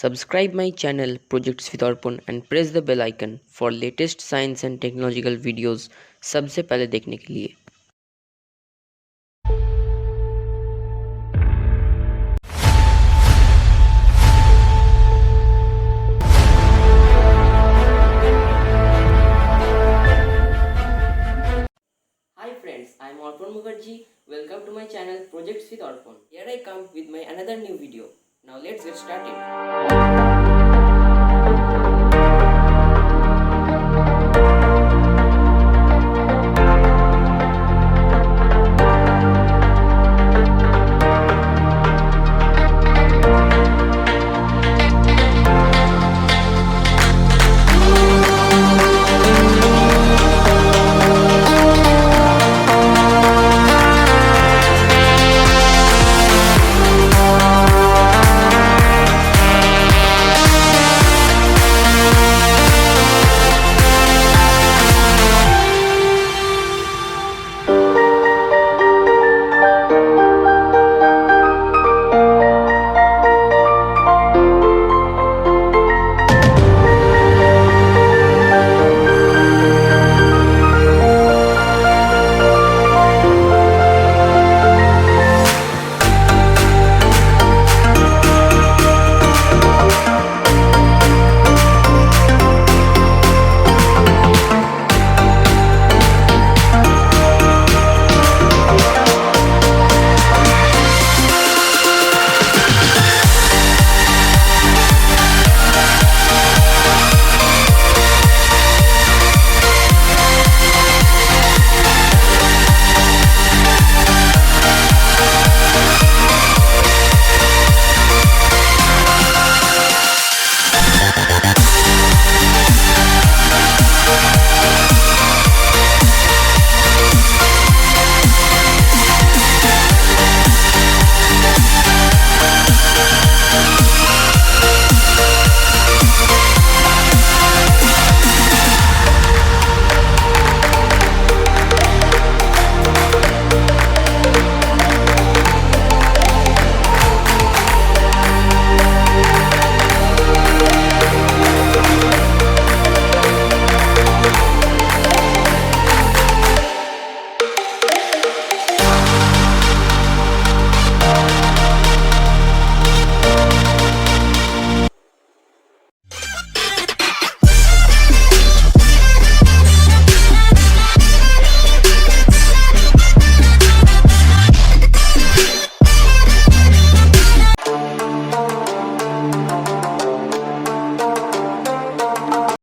Subscribe my channel Projects with Arpan and press the bell icon for latest science and technological videos सबसे पहले देखने के लिए। Hi friends, I am Arpan Mukherjee. Welcome to my channel Projects with Arpan. Here I come with my another new video. Now let's get started.